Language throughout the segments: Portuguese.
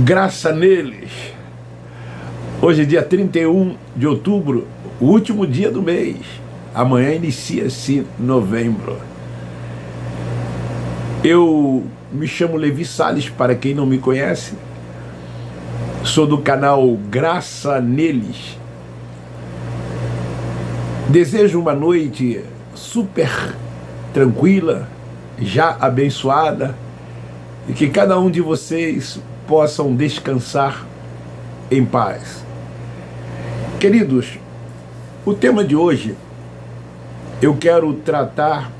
Graça neles. Hoje é dia 31 de outubro, o último dia do mês. Amanhã inicia-se novembro. Eu me chamo Levi Salles, para quem não me conhece. Sou do canal Graça Neles. Desejo uma noite super tranquila, já abençoada, e que cada um de vocês possam descansar em paz. Queridos, o tema de hoje eu quero tratar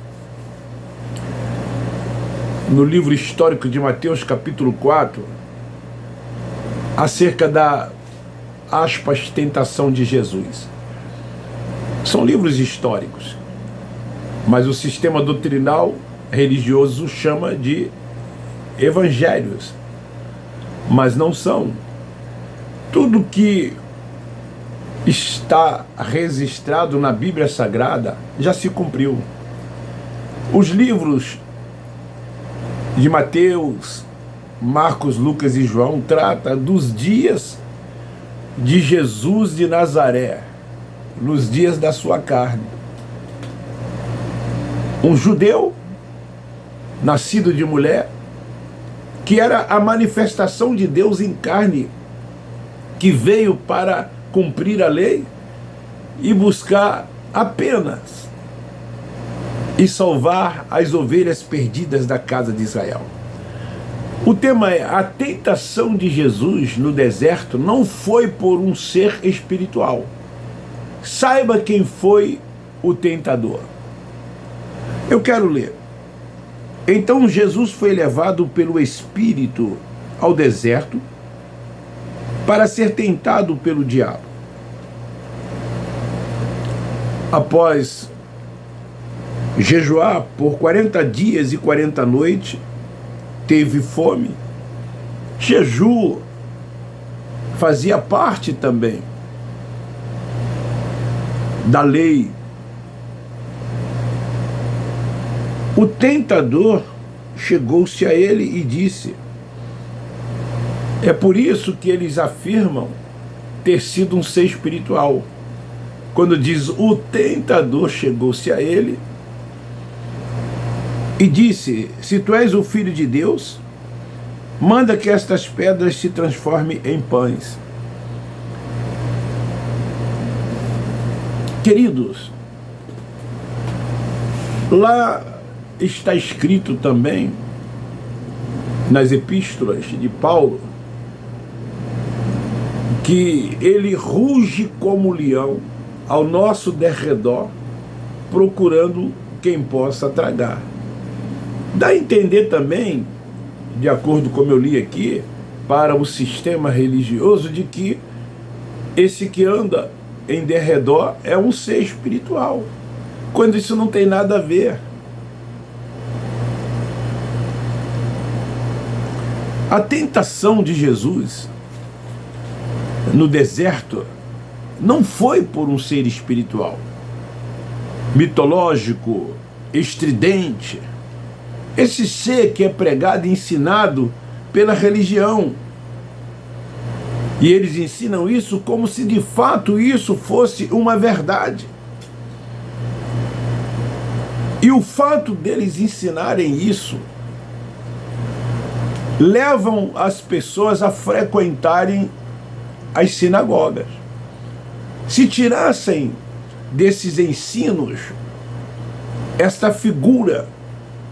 no livro histórico de Mateus, capítulo 4, acerca da, aspas, tentação de Jesus. São livros históricos, mas o sistema doutrinal religioso chama de evangelhos, mas não são. Tudo que está registrado na Bíblia Sagrada já se cumpriu. Os livros de Mateus, Marcos, Lucas e João tratam dos dias de Jesus de Nazaré, nos dias da sua carne. Um judeu, nascido de mulher, que era a manifestação de Deus em carne, que veio para cumprir a lei e buscar apenas e salvar as ovelhas perdidas da casa de Israel. O tema é: a tentação de Jesus no deserto não foi por um ser espiritual. Saiba quem foi o tentador. Eu quero ler. Então Jesus foi levado pelo Espírito ao deserto para ser tentado pelo diabo. Após jejuar por 40 dias e 40 noites, teve fome. Jejum fazia parte também da lei. O tentador chegou-se a ele e disse: é por isso que eles afirmam ter sido um ser espiritual. Quando diz o tentador chegou-se a ele e disse: se tu és o Filho de Deus, manda que estas pedras se transformem em pães. Queridos, lá está escrito também nas epístolas de Paulo que ele ruge como leão ao nosso derredor, procurando quem possa tragar. Dá a entender também, de acordo com como eu li aqui, para o sistema religioso, de que esse que anda em derredor é um ser espiritual, quando isso não tem nada a ver. A tentação de Jesus no deserto não foi por um ser espiritual, mitológico, estridente, esse ser que é pregado e ensinado pela religião. E eles ensinam isso como se de fato isso fosse uma verdade. E o fato deles ensinarem isso levam as pessoas a frequentarem as sinagogas. Se tirassem desses ensinos esta figura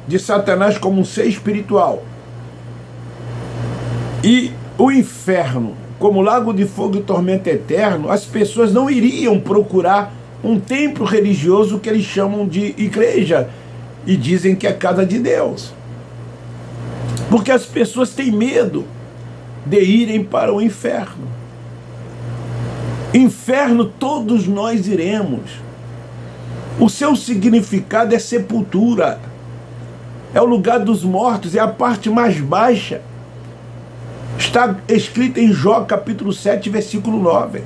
de Satanás como um ser espiritual e o inferno como lago de fogo e tormento eterno, as pessoas não iriam procurar um templo religioso que eles chamam de igreja e dizem que é casa de Deus. Porque as pessoas têm medo de irem para o inferno. Inferno todos nós iremos. O seu significado é sepultura. É o lugar dos mortos, é a parte mais baixa. Está escrito em Jó capítulo 7, versículo 9.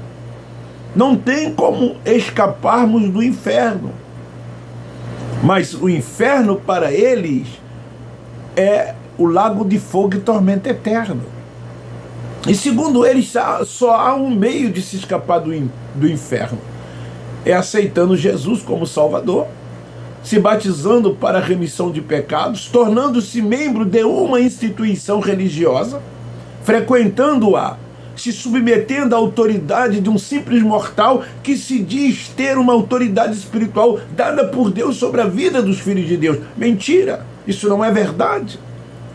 Não tem como escaparmos do inferno. Mas o inferno para eles é o lago de fogo e tormento eterno. E segundo eles, só há um meio de se escapar do inferno. É aceitando Jesus como Salvador, se batizando para a remissão de pecados, tornando-se membro de uma instituição religiosa, frequentando-a, se submetendo à autoridade de um simples mortal que se diz ter uma autoridade espiritual dada por Deus sobre a vida dos filhos de Deus. Mentira! Isso não é verdade.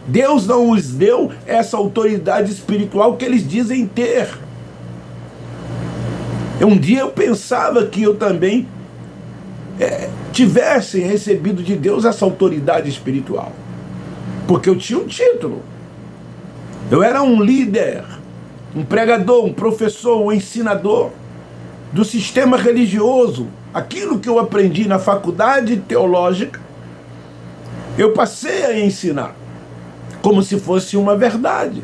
Deus não os deu essa autoridade espiritual que eles dizem ter. Um dia eu pensava que eu também tivesse recebido de Deus essa autoridade espiritual, porque eu tinha um título. Eu era um líder, um pregador, um professor, um ensinador do sistema religioso. Aquilo que eu aprendi na faculdade teológica, eu passei a ensinar como se fosse uma verdade.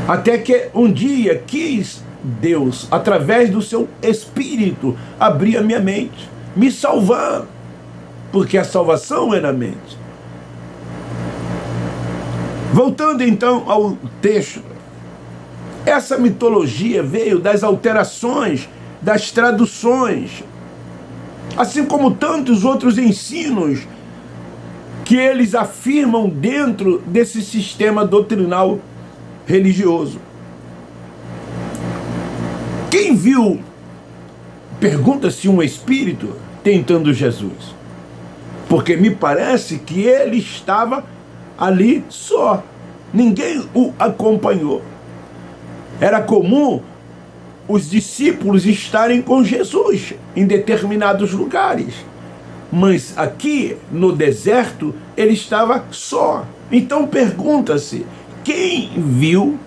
Até que um dia quis Deus, através do seu Espírito, abrir a minha mente, me salvar, porque a salvação é na mente. Voltando então ao texto, essa mitologia veio das alterações, das traduções, assim como tantos outros ensinos que eles afirmam dentro desse sistema doutrinal religioso. Quem viu, pergunta-se, um espírito tentando Jesus? Porque me parece que ele estava ali só. Ninguém o acompanhou. Era comum os discípulos estarem com Jesus em determinados lugares. Mas aqui no deserto ele estava só. Então pergunta-se, quem viu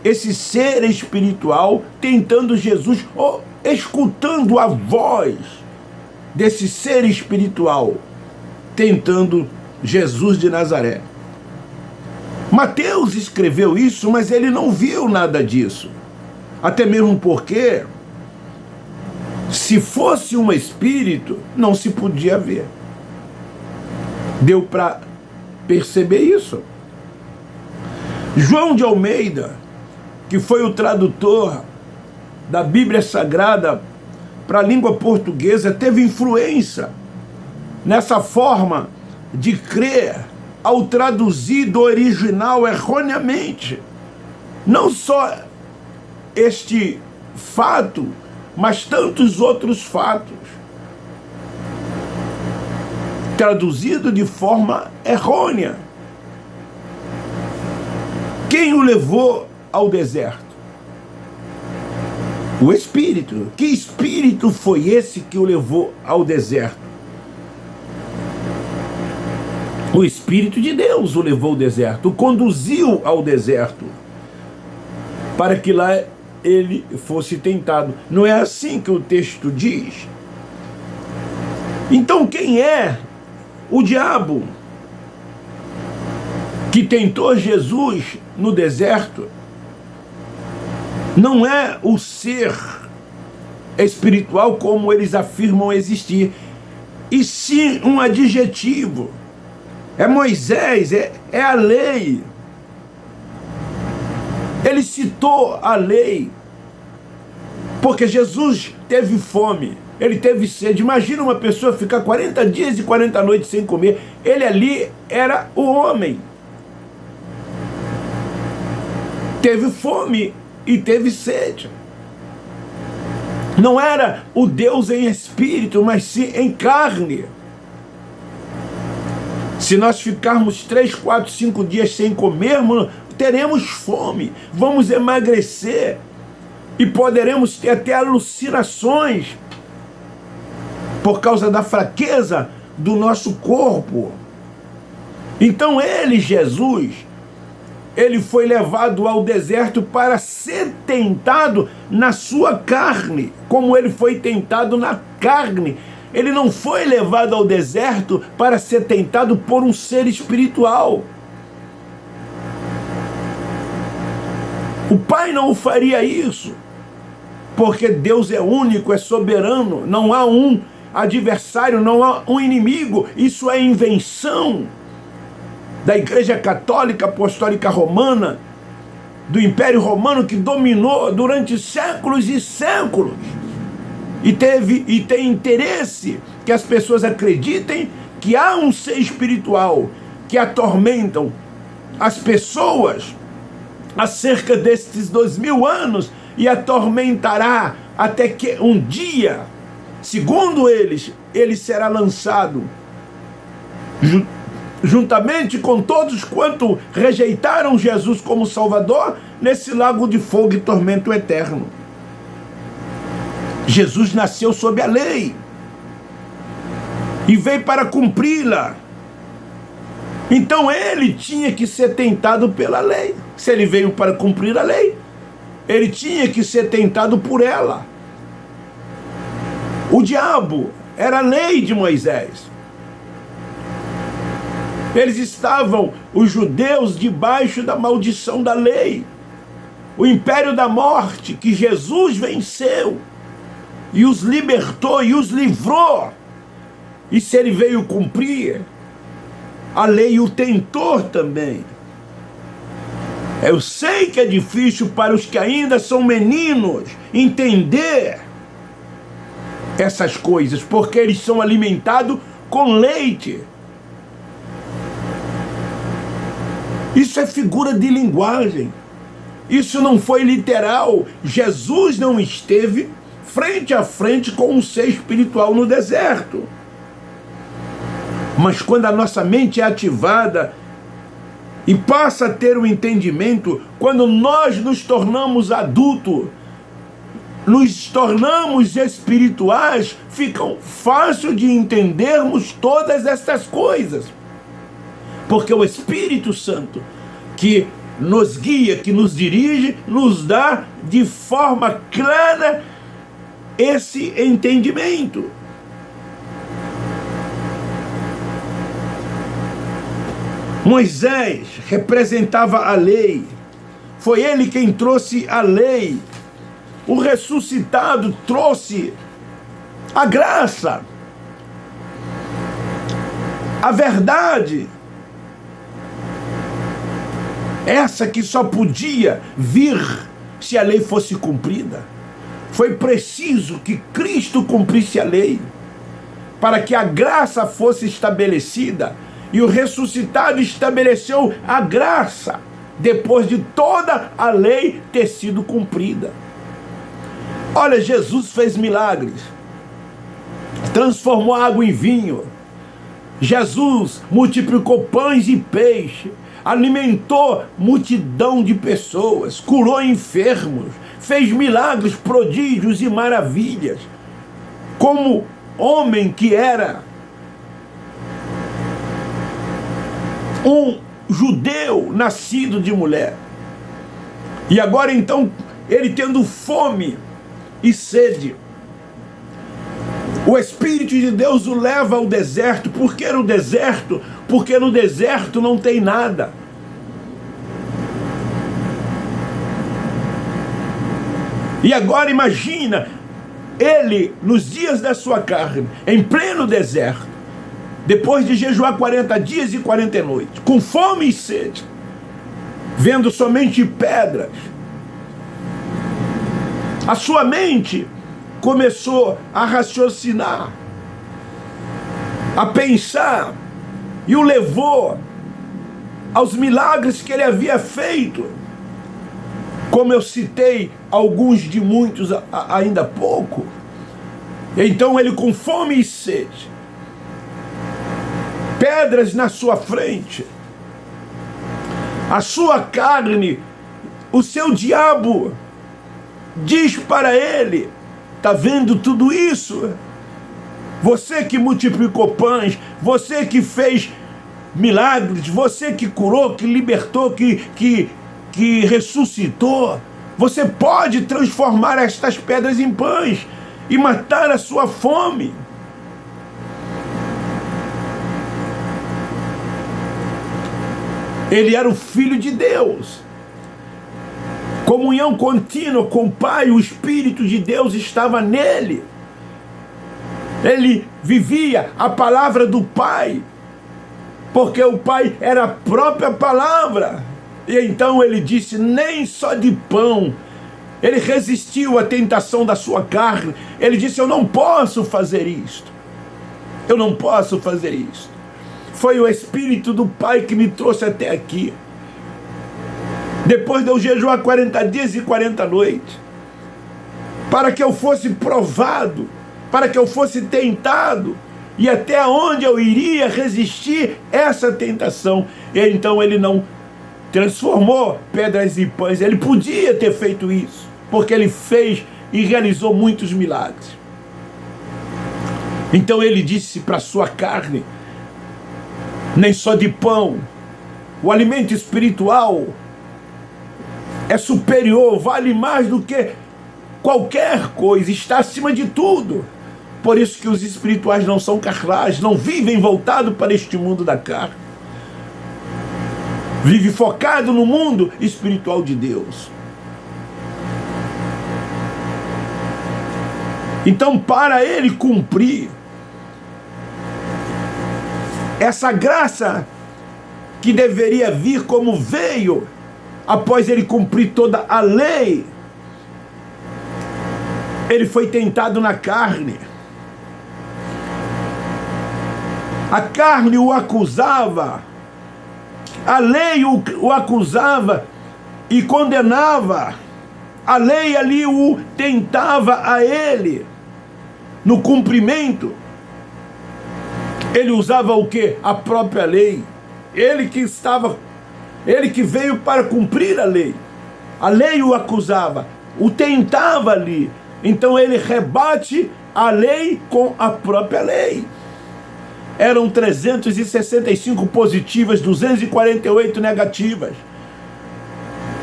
esse ser espiritual tentando Jesus, ou escutando a voz desse ser espiritual tentando Jesus de Nazaré? Mateus escreveu isso, mas ele não viu nada disso. Até mesmo porque, se fosse um espírito, não se podia ver. Deu para perceber isso. João de Almeida, que foi o tradutor da Bíblia Sagrada para a língua portuguesa, teve influência nessa forma de crer ao traduzir do original erroneamente. Não só este fato, mas tantos outros fatos, traduzido de forma errônea. Quem o levou ao deserto? O Espírito. Que Espírito foi esse que o levou ao deserto? O Espírito de Deus o levou ao deserto, o conduziu ao deserto, para que lá ele fosse tentado. Não é assim que o texto diz? Então quem é o diabo que tentou Jesus no deserto? Não é o ser espiritual como eles afirmam existir, e sim um adjetivo. É Moisés, é a lei. Ele citou a lei, porque Jesus teve fome, ele teve sede. Imagina uma pessoa ficar 40 dias e 40 noites sem comer. Ele ali era o homem. Teve fome e teve sede. Não era o Deus em espírito, mas sim em carne. Se nós ficarmos 3, 4, 5 dias sem comermos, teremos fome, vamos emagrecer e poderemos ter até alucinações por causa da fraqueza do nosso corpo. Então ele, Jesus, ele foi levado ao deserto para ser tentado na sua carne, como ele foi tentado na carne. Ele não foi levado ao deserto para ser tentado por um ser espiritual. O Pai não faria isso, porque Deus é único, é soberano, não há um adversário, não há um inimigo. Isso é invenção da Igreja Católica Apostólica Romana, do Império Romano que dominou durante séculos e séculos. E tem interesse que as pessoas acreditem que há um ser espiritual que atormentam as pessoas há cerca destes 2000 anos e atormentará até que um dia, segundo eles, ele será lançado juntamente com todos quanto rejeitaram Jesus como Salvador nesse lago de fogo e tormento eterno. Jesus nasceu sob a lei e veio para cumpri-la. Então ele tinha que ser tentado pela lei. Se ele veio para cumprir a lei, ele tinha que ser tentado por ela. O diabo era a lei de Moisés. Eles estavam, os judeus, debaixo da maldição da lei. O império da morte que Jesus venceu e os libertou e os livrou. E se ele veio cumprir, a lei o tentou também. Eu sei que é difícil para os que ainda são meninos entender essas coisas, porque eles são alimentados com leite. Isso é figura de linguagem. Isso não foi literal. Jesus não esteve frente a frente com um ser espiritual no deserto. Mas quando a nossa mente é ativada e passa a ter o entendimento, quando nós nos tornamos adultos, nos tornamos espirituais, fica fácil de entendermos todas essas coisas. Porque o Espírito Santo, que nos guia, que nos dirige, nos dá de forma clara esse entendimento. Moisés representava a lei. Foi ele quem trouxe a lei. O ressuscitado trouxe a graça, a verdade. Essa que só podia vir se a lei fosse cumprida. Foi preciso que Cristo cumprisse a lei para que a graça fosse estabelecida. E o ressuscitado estabeleceu a graça depois de toda a lei ter sido cumprida. Olha, Jesus fez milagres, transformou água em vinho. Jesus multiplicou pães e peixe, alimentou multidão de pessoas, curou enfermos, fez milagres, prodígios e maravilhas. Como homem que era um judeu nascido de mulher. E agora então, ele tendo fome e sede, o Espírito de Deus o leva ao deserto. Por que no deserto? Porque no deserto não tem nada. E agora imagina, ele nos dias da sua carne, em pleno deserto, depois de jejuar 40 dias e 40 noites, com fome e sede, vendo somente pedras, a sua mente começou a raciocinar, a pensar, e o levou aos milagres que ele havia feito. Como eu citei alguns de muitos ainda há pouco. Então ele, com fome e sede, pedras na sua frente, a sua carne, o seu diabo diz para ele: está vendo tudo isso? Você que multiplicou pães, você que fez milagres, você que curou, que libertou, que ressuscitou, você pode transformar estas pedras em pães e matar a sua fome. Ele era o Filho de Deus. Comunhão contínua com o Pai, o Espírito de Deus estava nele. Ele vivia a palavra do Pai, porque o Pai era a própria palavra. E então ele disse: nem só de pão. Ele resistiu à tentação da sua carne. Ele disse: eu não posso fazer isto. Eu não posso fazer isto. Foi o Espírito do Pai que me trouxe até aqui. Depois de eu jejuar 40 dias e 40 noites, para que eu fosse provado, para que eu fosse tentado, e até onde eu iria resistir essa tentação. E então ele não transformou pedras em pães. Ele podia ter feito isso, porque ele fez e realizou muitos milagres. Então ele disse para a sua carne: nem só de pão. O alimento espiritual é superior, vale mais do que qualquer coisa, está acima de tudo. Por isso que os espirituais não são carnais, não vivem voltado para este mundo da carne. Vive focado no mundo espiritual de Deus. Então, para ele cumprir essa graça que deveria vir como veio, após ele cumprir toda a lei, ele foi tentado na carne. A carne o acusava, a lei o acusava e condenava. A lei ali o tentava a ele no cumprimento. Ele usava o quê? A própria lei. Ele que veio para cumprir a lei. A lei o acusava, o tentava ali. Então ele rebate a lei com a própria lei. Eram 365 positivas, 248 negativas.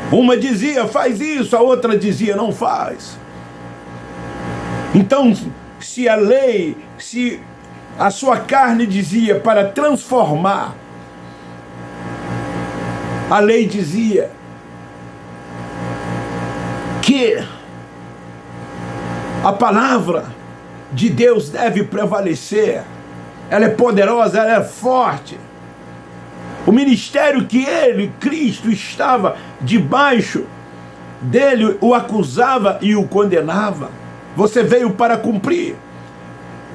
Uma dizia: faz isso, a outra dizia: não faz. Então, se a lei, se a sua carne dizia para transformar, a lei dizia que a palavra de Deus deve prevalecer. Ela é poderosa, ela é forte. O ministério que ele, Cristo, estava debaixo dele, o acusava e o condenava. Você veio para cumprir.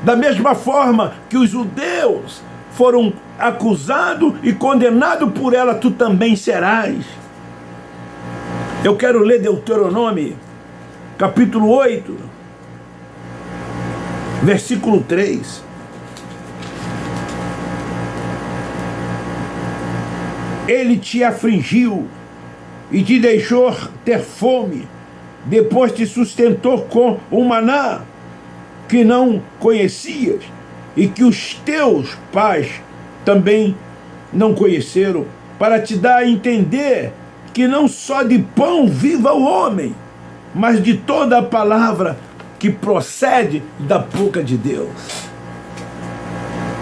Da mesma forma que os judeus foram acusados e condenados por ela, tu também serás. Eu quero ler Deuteronômio, capítulo 8, versículo 3. Ele te afligiu e te deixou ter fome, depois te sustentou com o maná que não conhecias e que os teus pais também não conheceram, para te dar a entender que não só de pão viva o homem, mas de toda a palavra que procede da boca de Deus.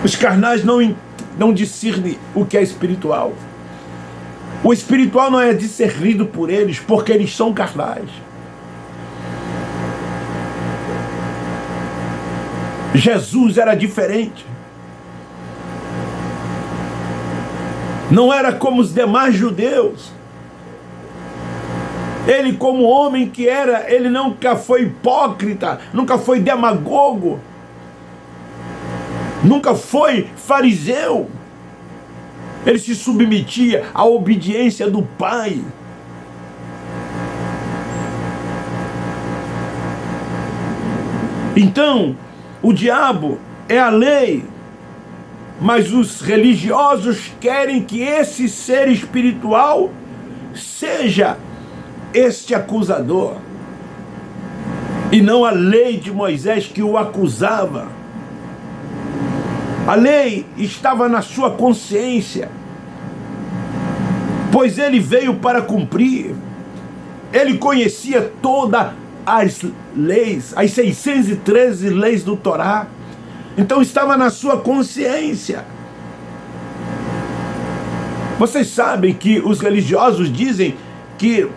Os carnais não discernem o que é espiritual. O espiritual não é discernido por eles, porque eles são carnais. Jesus era diferente. Não era como os demais judeus. Ele, como homem que era, ele nunca foi hipócrita, nunca foi demagogo, nunca foi fariseu. Ele se submetia à obediência do Pai. Então, o diabo é a lei, mas os religiosos querem que esse ser espiritual seja este acusador, e não a lei de Moisés que o acusava. A lei estava na sua consciência, pois ele veio para cumprir. Ele conhecia todas as leis, as 613 leis do Torá. Então estava na sua consciência. Vocês sabem que os religiosos dizem que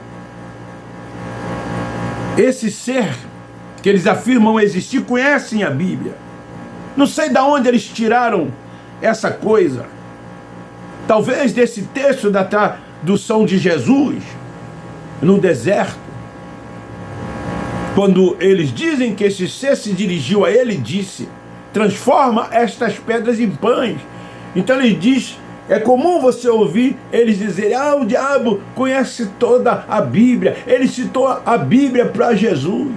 esse ser que eles afirmam existir conhecem a Bíblia. Não sei de onde sedução de Jesus no deserto, quando eles dizem que esse ser se dirigiu a ele, disse: transforma estas pedras em pães. Então ele diz, é comum você ouvir eles dizerem: o diabo conhece toda a Bíblia. Ele citou a Bíblia para Jesus.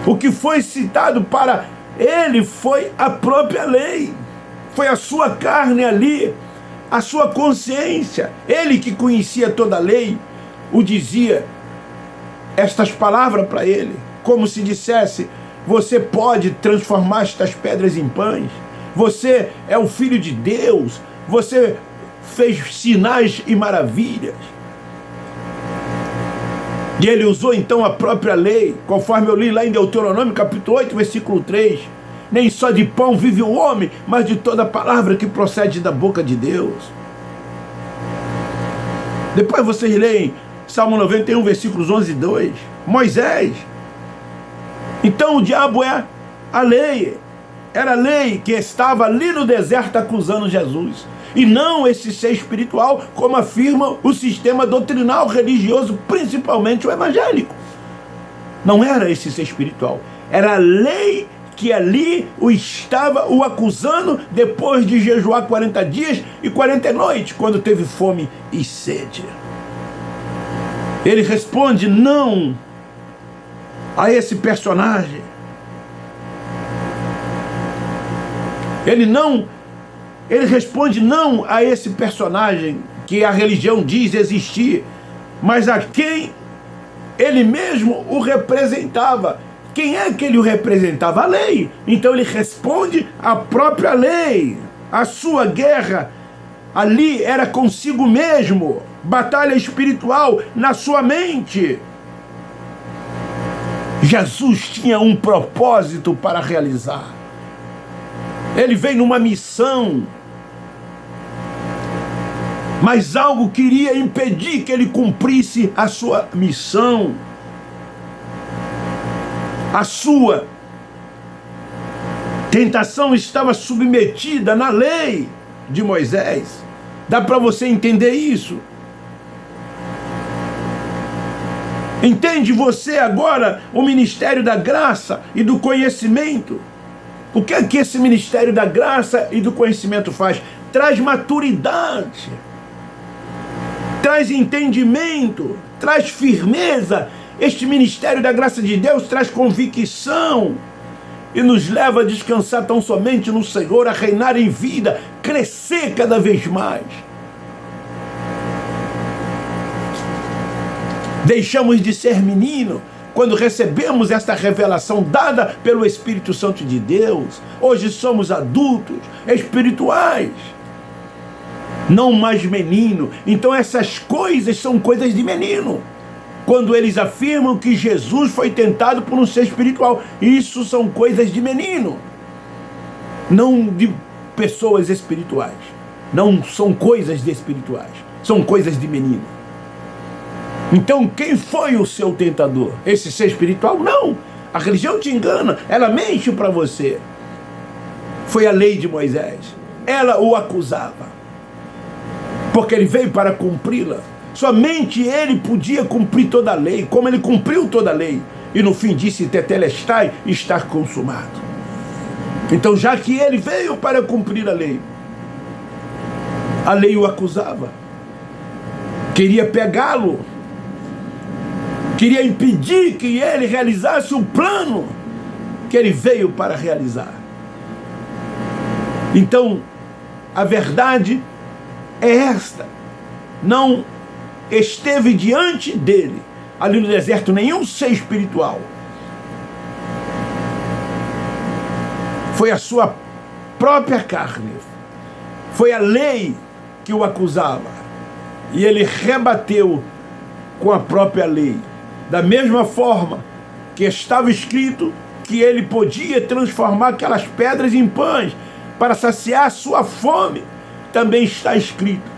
O que foi citado para ele foi a própria lei, foi a sua carne ali, a sua consciência. Ele que conhecia toda a lei, o dizia estas palavras para ele, como se dissesse: você pode transformar estas pedras em pães, você é o Filho de Deus, você fez sinais e maravilhas. E ele usou então a própria lei, conforme eu li lá em Deuteronômio capítulo 8, versículo 3. Nem só de pão vive o homem, mas de toda palavra que procede da boca de Deus. Depois vocês leem Salmo 91, versículos 11 e 2. Moisés. Então o diabo é a lei. Era a lei que estava ali no deserto acusando Jesus. E não esse ser espiritual, como afirma o sistema doutrinal religioso, principalmente o evangélico. Não era esse ser espiritual. Era a lei que ali estava o acusando depois de jejuar 40 dias e 40 noites, quando teve fome e sede. Ele responde não a esse personagem. Ele responde não a esse personagem que a religião diz existir, mas a quem ele mesmo o representava. Quem é que ele o representava? A lei. Então ele responde à própria lei. A sua guerra ali era consigo mesmo. Batalha espiritual na sua mente. Jesus tinha um propósito para realizar. Ele veio numa missão, mas algo queria impedir que ele cumprisse a sua missão. A sua tentação estava submetida na lei de Moisés. Dá para você entender isso? Entende você agora o ministério da graça e do conhecimento? O que é que esse ministério da graça e do conhecimento faz? Traz maturidade, traz entendimento, traz firmeza. Este ministério da graça de Deus traz convicção e nos leva a descansar tão somente no Senhor, a reinar em vida, crescer cada vez mais. Deixamos de ser menino quando recebemos esta revelação dada pelo Espírito Santo de Deus. Hoje somos adultos espirituais, não mais menino. Então essas coisas são coisas de menino. Quando eles afirmam que Jesus foi tentado por um ser espiritual, isso são coisas de menino, não de pessoas espirituais. Não são coisas de espirituais, são coisas de menino. Então quem foi o seu tentador? Esse ser espiritual? Não, a religião te engana, ela mente para você. Foi a lei de Moisés, ela o acusava, porque ele veio para cumpri-la. Somente ele podia cumprir toda a lei, como ele cumpriu toda a lei. E no fim disse: tetelestai, está consumado. Então, já que ele veio para cumprir a lei o acusava. Queria pegá-lo. Queria impedir que ele realizasse o plano que ele veio para realizar. Então, a verdade é esta. Não esteve diante dele, ali no deserto, nenhum ser espiritual. Foi a sua própria carne. Foi a lei que o acusava. E ele rebateu com a própria lei. Da mesma forma que estava escrito que ele podia transformar aquelas pedras em pães para saciar a sua fome, também está escrito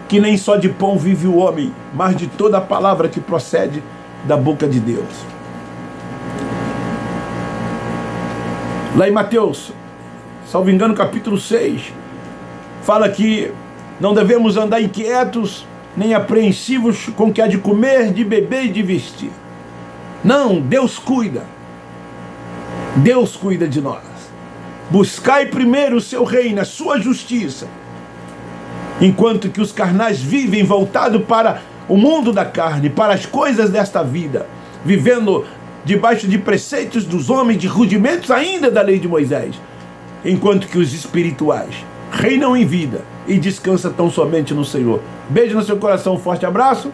que nem só de pão vive o homem, mas de toda a palavra que procede da boca de Deus. Lá em Mateus, salvo engano, capítulo 6, fala que não devemos andar inquietos, nem apreensivos com o que há de comer, de beber e de vestir. Não, Deus cuida. Deus cuida de nós. Buscai primeiro o seu reino, a sua justiça. Enquanto que os carnais vivem voltado para o mundo da carne, para as coisas desta vida, vivendo debaixo de preceitos dos homens, de rudimentos ainda da lei de Moisés. Enquanto que os espirituais reinam em vida e descansam tão somente no Senhor. Beijo no seu coração, um forte abraço.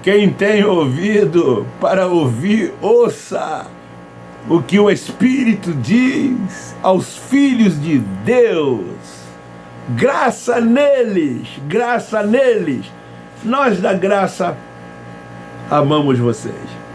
Quem tem ouvido para ouvir, ouça o que o Espírito diz aos filhos de Deus. Graça neles, graça neles. Nós da graça amamos vocês.